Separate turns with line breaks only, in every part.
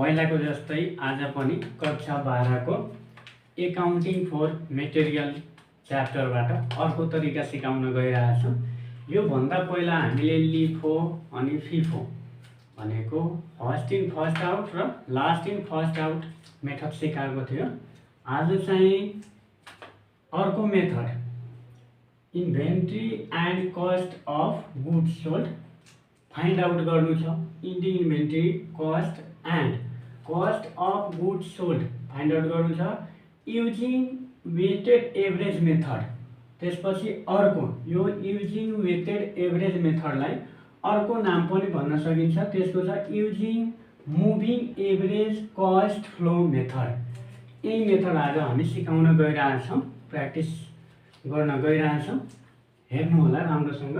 पहिलाको जस्तै आज पनि कक्षा 12 को एकाउन्टिङ फर मेटेरियल च्याप्टरबाट अर्को तरिका सिकाउन गइरहेछौँ। यो भन्दा पहिला हामीले लिफो अनि फिफो भनेको फर्स्ट इन फर्स्ट आउट र last in first out method सिकाएको थियो। आज चाहिँ अर्को method inventory and cost of goods sold find out गर्नु छ। Inventory cost and cost of goods sold find out गर्नु छ युजिङ वेटेड एभरेज मेथड। त्यसपछि अर्को यो युजिङ वेटेड एभरेज मेथडलाई अर्को नाम पनि भन्न सकिन्छ, त्यसको छ using moving average cost flow method. यही मेथड आज हामी सिकाउन गइरहेछौँ, प्र्याक्टिस गर्न गइरहेछौँ। हेर्नु होला राम्रोसँग।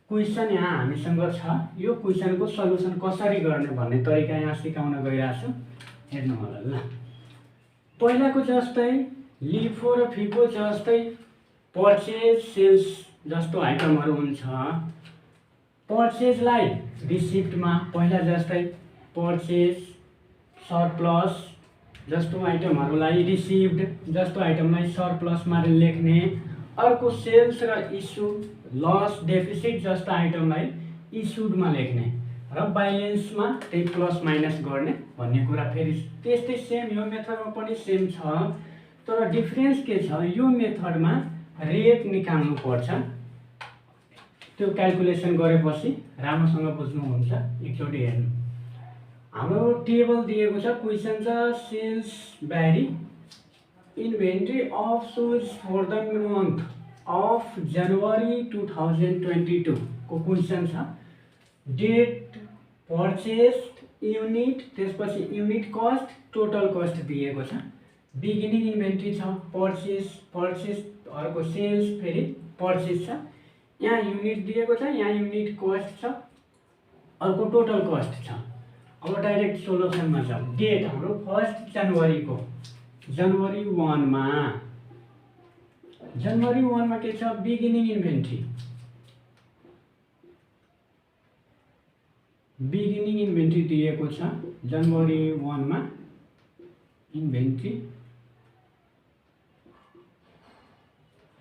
क्वेसन यहाँ हामीसँग छ, यो क्वेसनको सल्युसन कसरी गर्ने भन्ने तरिका यहाँ सिकाउन गइरहेछौँ। हेर्नु होला ल। पहिलाको जस्तै लिफो र फिफो जस्तै पर्चेज सेल्स जस्तो आइटमहरू हुन्छ। पर्चेजलाई रिसिप्टमा पहिला जस्तै पर्चेज सरप्लस जस्तो आइटमहरूलाई रिसिप्ट जस्तो आइटमलाई सरप्लसमा लेख्ने। अर्को सेल्स र इस्यु लस डेफिसिट जस्तो आइटमलाई इस्युडमा लेख्ने र ब्यालेन्समा त्यही प्लस माइनस गर्ने भन्ने कुरा फेरि त्यस्तै सेम यो मेथडमा पनि सेम छ। तर डिफरेन्स के छ, यो मेथडमा रेट निकाल्नु पर्छ। त्यो क्याल्कुलेसन गरेपछि राम्रोसँग बुझ्नुहुन्छ। एकचोटि हेर्नु, हाम्रो टेबल दिएको छ, क्वेसन छ sales vary inventory of shoes for the month of January 2022 को क्वेसन छ। डेट, पर्चेज युनिट, त्यसपछि युनिट कस्ट, टोटल कस्ट दिएको छ। बिगिनिङ इन्भेन्ट्री छ, पर्चेज अर्को सेल्स फेरि पर्चेज छ। यहाँ युनिट दिएको छ, यहाँ युनिट कस्ट छ, अर्को टोटल कस्ट छ। अब डाइरेक्ट सोल्युसनमा जाउँ। डेट हाम्रो 1 जनवरीको जनवरी 1 मा के छ, बिगिनिङ इन्भेन्ट्री। बिगिनिङ इन्भेन्ट्री दिएको छ जनवरी 1 मा इन्भेन्ट्री।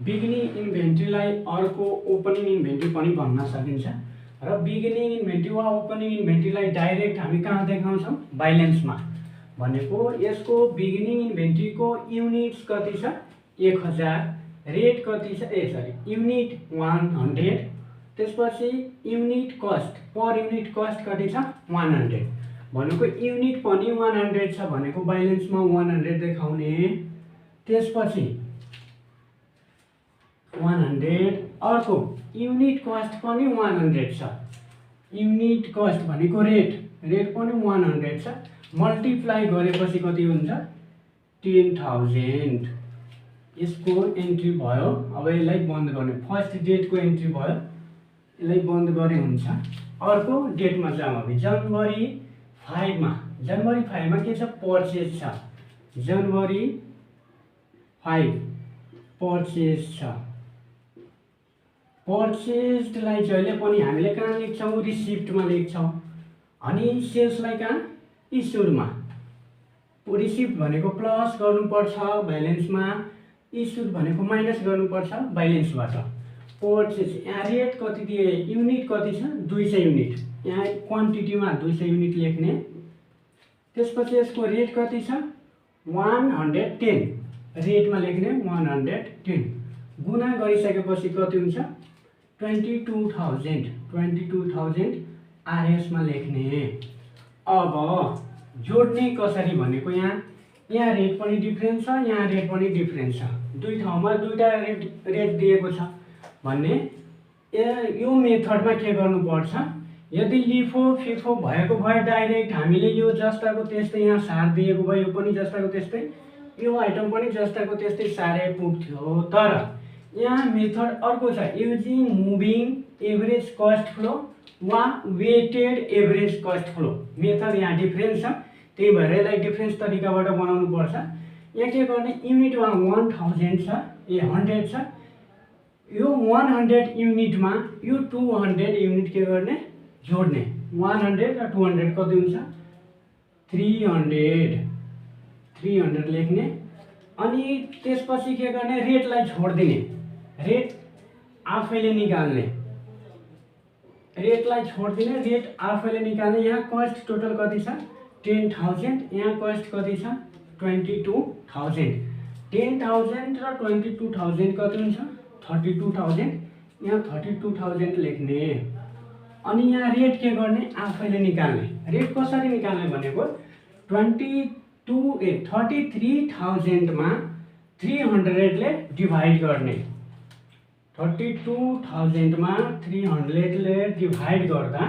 बिगिनिङ इन्भेन्ट्रीलाई अर्को ओपनिङ इन्भेन्ट्री पनि भन्न सकिन्छ र बिगिनिङ इन्भेन्ट्री वा ओपनिङ इन्भेन्ट्रीलाई डाइरेक्ट हामी कहाँ देखाउँछौँ, ब्यालेन्समा। भनेको यसको बिगिनिङ इन्भेन्ट्रीको युनिट्स कति छ, 1000, रेट कति छ, युनिट 100, त्यसपछि unit cost per unit cost कति छ, 100। भनेको युनिट पनि 100 छ भनेको ब्यालेन्समा 100 देखाउने। त्यसपछि 100, अर्को युनिट कस्ट पनि 100 छ। युनिट कस्ट भनेको रेट पनि 100 छ। मल्टिप्लाई गरेपछि कति हुन्छ, 10,000। यसको एन्ट्री भयो। अब यसलाई बन्द गर्ने, फर्स्ट डेटको एन्ट्री भयो, यसलाई बन्द गरे हुन्छ। अर्को डेटमा जाउँ। अब जनवरी 5 मा के छ, पर्चेज छ। जनवरी 5 पर्चेज छ। पर्चेजलाई जहिले पनि हामीले कहाँ लेख्छौँ, रिसिप्टमा लेख्छौँ। अनि सेल्सलाई कहाँ, इस्युडमा। रिसिप्ट भनेको प्लस गर्नुपर्छ ब्यालेन्समा, इस्युड भनेको माइनस गर्नुपर्छ ब्यालेन्सबाट। पर्चेज यहाँ रेट कति दिए, युनिट कति छ, 200 युनिट। यहाँ क्वान्टिटीमा 200 युनिट लेख्ने। त्यसपछि यसको रेट कति छ, 110, रेटमा लेख्ने 110। गुणा गरिसकेपछि कति हुन्छ, 22,000 आरएसमा लेख्ने। अब जोड्ने कसरी भनेको यहाँ रेट पनि डिफ्रेन्स छ, यहाँ रेट पनि डिफ्रेन्स छ। दुई ठाउँमा दुईटा रेट दिएको छ भन्ने यो मेथडमा के गर्नुपर्छ, यदि लिफो फिफो भएको भए डाइरेक्ट हामीले यो जस्ताको त्यस्तै यहाँ सार दिएको भए यो पनि जस्ताको त्यस्तै, यो आइटम पनि जस्ताको त्यस्तै सारै पुग्थ्यो। तर यहाँ मेथड अर्को छ, using moving average cost flow वा weighted average cost flow method. यहाँ डिफ्रेन्स छ, त्यही भएर यसलाई डिफ्रेन्स तरिकाबाट बनाउनु पर्छ। यहाँ के गर्ने, युनिटमा 1000 छ, 100 छ। यो 100 युनिटमा यो 200 युनिट के गर्ने, जोड्ने। 100 र 200 कति हुन्छ, 300 लेख्ने अनि त्यसपछि के गर्ने रेटलाई छोड्दिने रेट आफैले निकाल्ने रेटलाई छोड्दिने रेट आफैले निकाल्ने यहाँ कस्ट टोटल कति छ 10,000 यहाँ कस्ट कति छ 22,000 10,000 र 22,000 कति हुन्छ 32,000 यहाँ 32,000 लेख्ने अनि यहाँ रेट के गर्ने आफैले निकाल्ने रेट कसरी निकाल्ने भनेको 33,000 मा 300 ले डिभाइड गर्ने 32,000 मा 300 ले डिभाइड गर्दा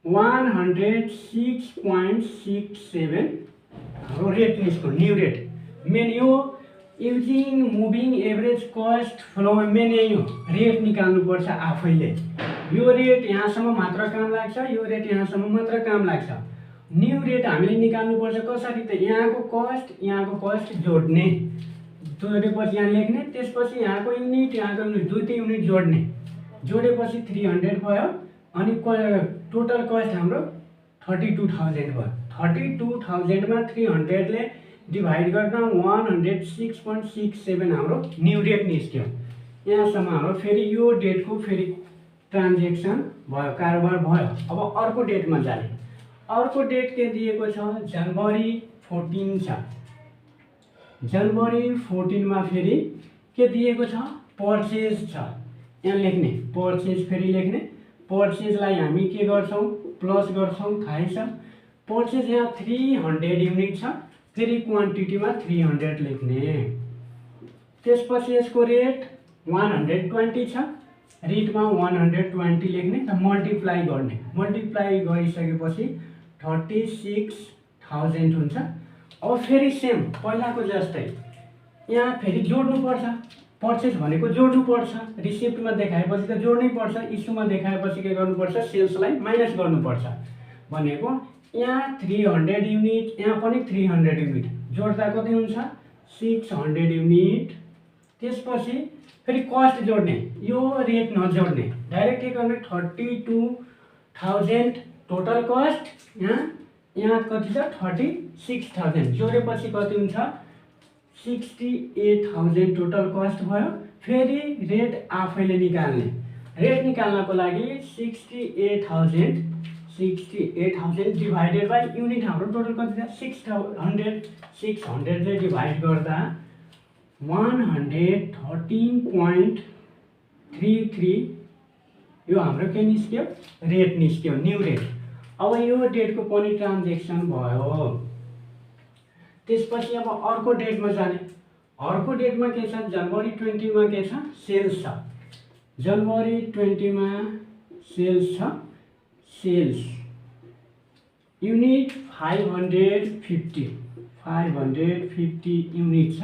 106.67 हाम्रो रेट निस्क्यो न्यू रेट मेन यो using moving average cost flow main यही हो रेट निकाल्नु पर्छ आफैले यो रेट यहाँसम्म मात्र काम लाग्छ यो रेट यहाँसम्म मात्र काम लाग्छ न्यू रेट हामीले निकाल्नु पर्छ कसरी त यहाँको कस्ट जोड्ने जोडेपछि यहाँ लेख्ने त्यसपछि यहाँको युनिट यहाँको दुईटै युनिट जोड्ने जोडेपछि 300 भयो अनि टोटल कस्ट हाम्रो 32,000 भयो 32,000 मा 300 ले डिभाइड गर्दा 106.67 हाम्रो न्यू रेट निस्क्यो यहाँसम्म हाम्रो फेरि यो डेटको फेरि ट्रान्जेक्सन भयो कारोबार भयो अब अर्को डेटमा जाने अर्को डेट के दिएको छ जनवरी 14 छ जनवरी 14 मा फेरि के दिएको छ पर्चेज छ यहाँ लेख्ने पर्चेज फेरि लेख्ने पर्चेजलाई हामी के गर्छौं प्लस गर्छौं थाहै छ पर्चेज यहाँ 300 युनिट छ फेरि क्वान्टिटीमा 300 लेख्ने त्यसपछि यसको रेट 120 छ रेटमा 120 लेख्ने र मल्टिप्लाई गर्ने मल्टिप्लाई गरिसकेपछि 36,000 हुन्छ अब फेरि सेम पहिलाको जस्तै यहाँ फेरि जोड्नु पर्छ पर्चेज भनेको जोड्नु पर्छ रिसिप्टमा देखाएपछि त जोड्नै पर्छ इस्युमा देखाएपछि के गर्नु पर्छ सेल्सलाई माइनस गर्नु पर्छ भनेको यहाँ 300 युनिट यहाँ पनि 300 युनिट जोड्दा कति हुन्छ 600 युनिट त्यसपछि फेरि कस्ट जोड्ने यो रेट नजोड्ने डाइरेक्ट के गर्ने 32,000 टोटल कस्ट यहाँ कति छ 36,000 जोडेपछि कति हुन्छ 68,000 टोटल कस्ट भयो फेरि रेट आफैले निकाल्ने रेट निकाल्नको लागि 68,000 डिभाइडेड बाइ युनिट हाम्रो टोटल कति छ 600 ले डिभाइड गर्दा 113.33 यो हाम्रो के निस्क्यो रेट निस्क्यो न्यू रेट अब यो डेटको पनि ट्रान्जेक्सन भयो त्यसपछि अब अर्को डेटमा जाने अर्को डेटमा के छ जनवरी 20 मा के छ सेल्स छ जनवरी 20 मा सेल्स छ सेल्स युनिट 550 युनिट छ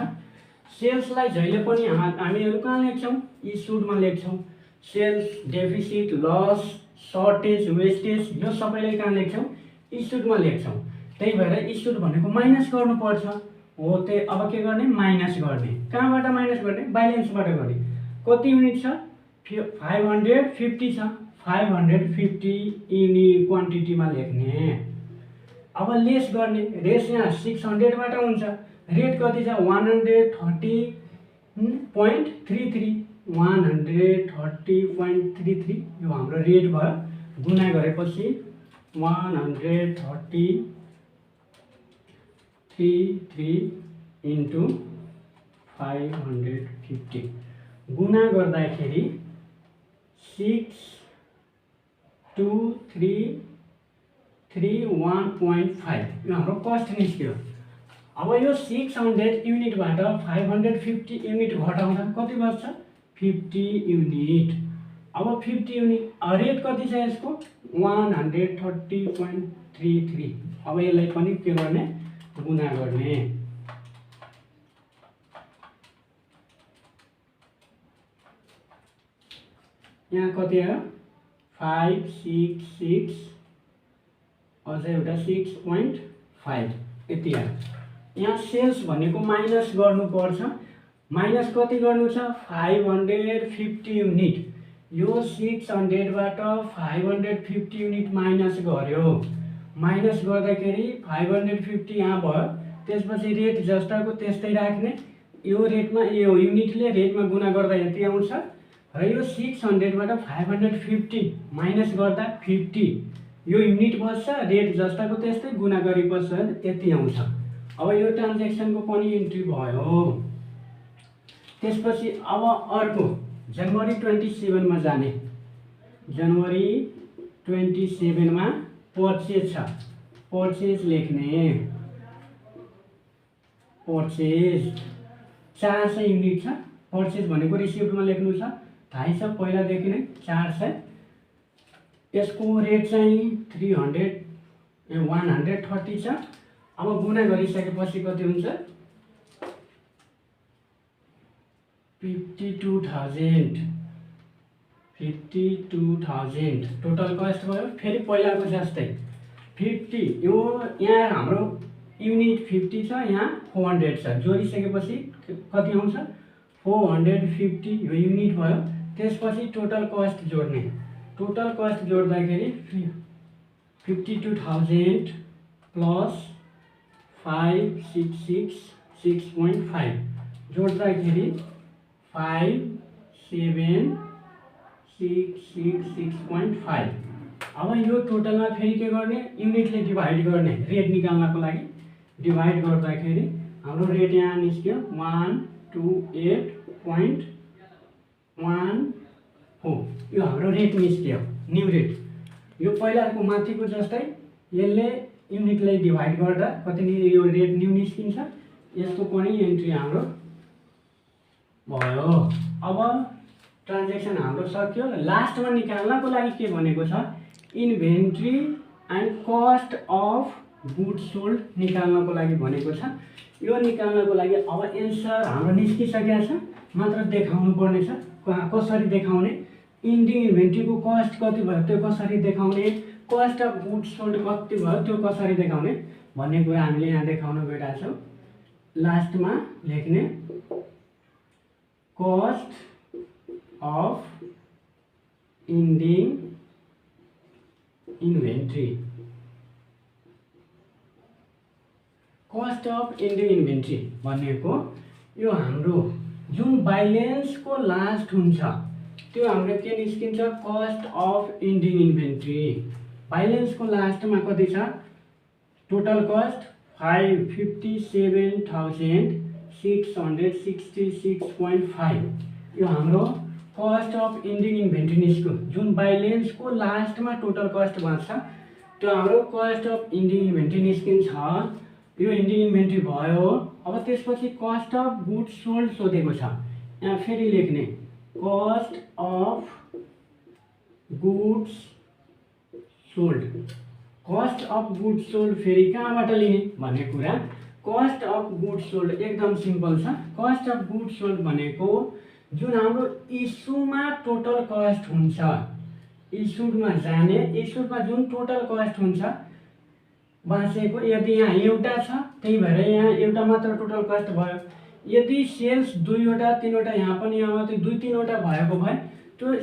सेल्सलाई जहिले पनि हामीहरु कहाँ लेख्छौं इस्युडमा लेख्छौं sales deficit loss shortage wastage यो सबैलाई कहाँ लेख्छौं इस्युडमा लेख्छौं त्यही भएर इस्युड भनेको माइनस गर्नुपर्छ हो त्यही अब के गर्ने माइनस गर्ने कहाँबाट माइनस गर्ने ब्यालेन्सबाट गर्ने कति युनिट छ 550 छ 550 युनिट क्वान्टिटीमा लेख्ने अब लेस गर्ने रेस यहाँ 600 बाट हुन्छ रेट कति छ 130.33 130.33 यो हाम्रो रेट भयो गुणा गरेपछि 130.33 इन्टु 550 गुणा गर्दाखेरि 62,331.5 यो हाम्रो कस्ट निस्क्यो अब यो 600 युनिटबाट 550 युनिट घटाउँदा कति बच्छ 50 युनिट अब 50 युनिट रेट कति छ यसको 130.33 अब यसलाई पनि के गर्ने गुणा गर्ने यहाँ कति आयो 566 अझ एउटा 6.5 यति आयो यहाँ सेल्स भनेको माइनस गर्नुपर्छ माइनस कति गर्नु छ 550 युनिट यो 600 बाट 550 युनिट माइनस गर्यो माइनस गर्दाखेरि 550 यहाँ भयो। त्यसपछि रेट जस्ताको त्यस्तै राख्ने। यो रेटमा यो युनिटले रेटमा गुणा गर्दा यति आउँछ र यो 600 बाट 550 माइनस गर्दा 50 यो युनिट बस्छ, रेट जस्ताको त्यस्तै गुणा गरेपछि यति आउँछ। अब यो ट्रान्ज्याक्सनको पनि इन्ट्री भयो। त्यसपछि अब अर्को जनवरी 27 मा जाने। जनवरी 27 मा पर्चेज छ, पर्चेज लेख्ने। पर्चेज 400 युनिट छ। पर्चेज भनेको रिसिप्टमा लेख्नु छ, थाहै छ पहिलादेखि नै 400। यसको रेट चाहिँ 130 छ। अब गुणा गरिसकेपछि कति हुन्छ 52,000 टोटल कस्ट भयो। फेरि पहिलाको जस्तै 50 यो यहाँ हाम्रो युनिट 50 छ, यहाँ 400 छ। जोडिसकेपछि कति आउँछ 450 यो युनिट भयो। त्यसपछि टोटल कस्ट जोड्ने। टोटल कस्ट जोड्दाखेरि 52,000 प्लस 566.5 जोड्दाखेरि 5766.5। अब यो टोटलमा फेरि के गर्ने युनिटले डिभाइड गर्ने रेट निकाल्नको लागि। डिभाइड गर्दाखेरि हाम्रो रेट यहाँ निस्क्यो 128.14। यो हाम्रो रेट निस्क्यो न्यू रेट। यो पहिलाको माथिको जस्तै यसले युनिटलाई डिभाइड गर्दा कति यो रेट न्यू निस्किन्छ। यसको पनि एन्ट्री हाम्रो भयो। अब ट्रान्ज्याक्सन हाम्रो सक्यो। लास्टमा निकाल्नको लागि के भनेको छ inventory and cost of goods sold निकाल्नको लागि भनेको छ। यो निकाल्नको लागि अब एन्सर हाम्रो निस्किसकेको छ, मात्र देखाउनु पर्ने छ। कसरी देखाउने, इन्डिङ इन्भेन्ट्रीको कस्ट कति भयो त्यो कसरी देखाउने, कस्ट अफ गुड्स सोल्ड कति भयो त्यो कसरी देखाउने भन्ने कुरा हामीले यहाँ देखाउन गइरहेको छौँ। लास्टमा लेख्ने cost of ending inventory. Cost of ending inventory भनेको यो हाम्रो जुन ब्यालेन्सको लास्ट हुन्छ त्यो हाम्रो के निस्किन्छ कस्ट अफ इन्डिङ इन्भेन्ट्री। ब्यालेन्सको लास्टमा कति छ टोटल कस्ट 557,666.5। यो हाम्रो कस्ट अफ इन्डिङ इन्भेन्ट्री निस्क्यो। जुन ब्यालेन्सको लास्टमा टोटल कस्ट बन्छ त्यो हाम्रो कस्ट अफ इन्डिङ इन्भेन्ट्री निस्किन्छ। यो इन्डिङ इन्भेन्ट्री भयो। अब त्यसपछि कस्ट अफ गुड्स सोल्ड सोधेको छ। यहाँ फेरि लेख्ने cost of goods sold. Cost of goods sold फेरि कहाँबाट लिने भन्ने कुरा। कस्ट अफ गुड्स सोल्ड एकदम सिम्पल छ। कस्ट अफ गुड्स सोल्ड भनेको जुन हाम्रो इस्युमा टोटल कस्ट हुन्छ, इस्युडमा जाने इस्युडमा जुन टोटल कस्ट हुन्छ बाँचेको, यदि यहाँ एउटा छ त्यही भएर यहाँ एउटा मात्र टोटल कस्ट भयो। यदि सेल्स 2वटा 3वटा यहाँ पनि आउँछ 2-3वटा भएको भए त्यो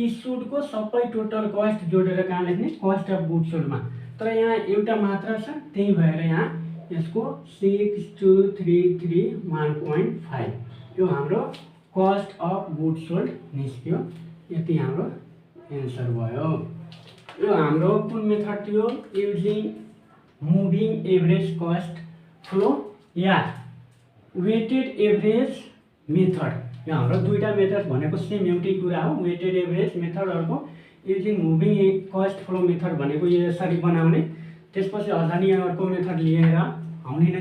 इस्युडको सबै टोटल कस्ट जोडेर कहाँ लेख्ने कस्ट अफ गुड्स सोल्डमा। तर यहाँ एउटा मात्र छ त्यही भएर यहाँ यसको 6233.1.5 यो हाम्रो कस्ट अफ गुड्स सोल्ड निस्क्यो। यति हाम्रो एन्सर भयो। यो हाम्रो कुन मेथड थियो using moving average cost flow या वेटेड एभरेज मेथड। यो हाम्रो दुईटा मेथड भनेको सेम एउटै कुरा हो। वेटेड एभरेज मेथड अर्को using moving cost flow method भनेको यो यसरी बनाउने। त्यसपछि अझ नि अर्को मेथड लिएर आउने नै